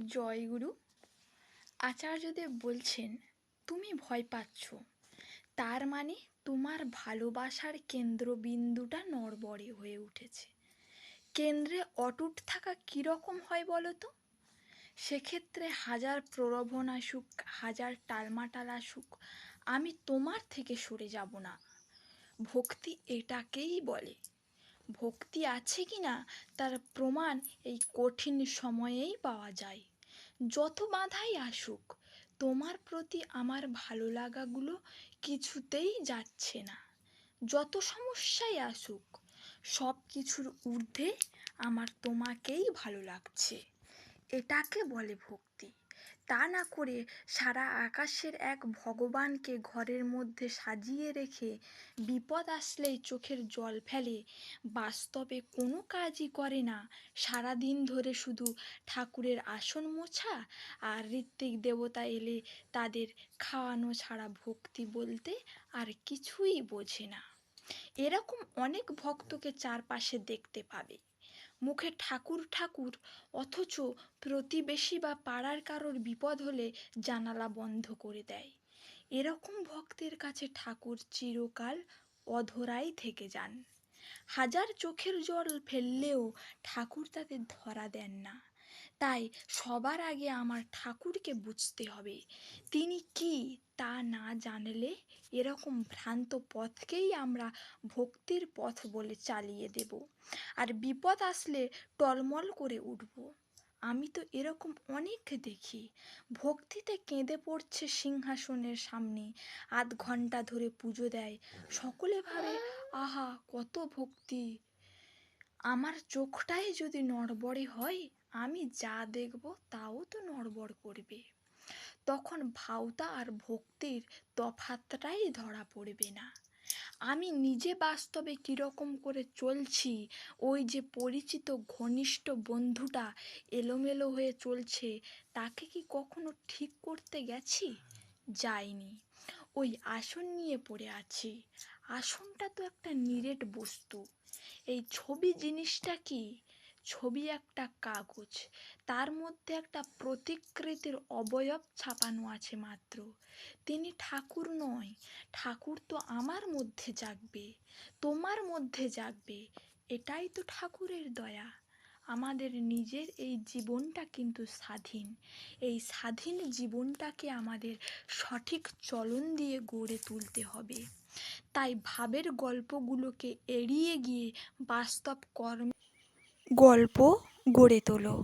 জয়গুরু। আচার্যদেব বলছেন, তুমি ভয় পাচ্ছ, তার মানে তোমার ভালোবাসার কেন্দ্রবিন্দুটা নড়বড়ে হয়ে উঠেছে। কেন্দ্রে অটুট থাকা কীরকম হয় বলো তো? সেক্ষেত্রে হাজার প্রলোভন আসুক, হাজার টালমাটাল আসুক, আমি তোমার থেকে সরে যাব না। ভক্তি এটাকেই বলে। ভক্তি আছে কি না তার প্রমাণ এই কঠিন সময়েই পাওয়া যায়। যত বাধাই আসুক, তোমার প্রতি আমার ভালো লাগাগুলো কিছুতেই যাচ্ছে না। যত সমস্যাই আসুক, সব কিছুর ঊর্ধ্বে আমার তোমাকেই ভালো লাগছে। এটাকে বলে ভক্তি। তা না করে সারা আকাশের এক ভগবানকে ঘরের মধ্যে সাজিয়ে রেখে বিপদ আসলেই চোখের জল ফেলে, বাস্তবে কোনো কাজই করে না, সারাদিন ধরে শুধু ঠাকুরের আসন মোছা আর ঋত্বিক দেবতা এলে তাদের খাওয়ানো ছাড়া ভক্তি বলতে আর কিছুই বোঝে না। এরকম অনেক ভক্তকে চারপাশে দেখতে পাবে। মুখে ঠাকুর ঠাকুর, অথচ প্রতিবেশী বা পাড়ার কারোর বিপদ হলে জানালা বন্ধ করে দেয়। এরকম ভক্তের কাছে ঠাকুর চিরকাল অধরাই থেকে যান। হাজার চোখের জল ফেললেও ঠাকুর তাদের ধরা দেন না। তাই সবার আগে আমার ঠাকুরকে বুঝতে হবে, তিনি কি তা না জানলে এরকম ভ্রান্ত পথকেই আমরা ভক্তির পথ বলে চালিয়ে দেব, আর বিপদ আসলে টলমল করে উঠব। আমি তো এরকম অনেক দেখি, ভক্তিতে কেঁদে পড়ছে সিংহাসনের সামনে, আধ ঘন্টা ধরে পুজো দেয়, সকলে ভাবে আহা কত ভক্তি। আমার চোখটাই যদি নড়বড়ে হয়, আমি যা দেখব তাও তো নড়বড় করবে। তখন ভাওতা আর ভক্তির তফাৎটাই ধরা পড়বে না। আমি নিজে বাস্তবে কীরকম করে চলছি, ওই যে পরিচিত ঘনিষ্ঠ বন্ধুটা এলোমেলো হয়ে চলছে, তাকে কি কখনো ঠিক করতে গেছি? যাইনি। ওই আসন নিয়ে পড়ে আছি। আসনটা তো একটা নিরেট বস্তু। এই ছবি জিনিসটা কি? ছবি একটা কাগজ, তার মধ্যে একটা প্রতিকৃতির অবয়ব ছাপানো আছে মাত্র। তিনি ঠাকুর নয়। ঠাকুর তো আমার মধ্যে জাগবে, তোমার মধ্যে জাগবে। এটাই তো ঠাকুরের দয়া। আমাদের নিজের এই জীবনটা কিন্তু স্বাধীন। এই স্বাধীন জীবনটাকে আমাদের সঠিক চলন দিয়ে গড়ে তুলতে হবে। তাই ভাবের গল্পগুলোকে এড়িয়ে গিয়ে বাস্তব কর্মে গল্প গড়ে তোলো।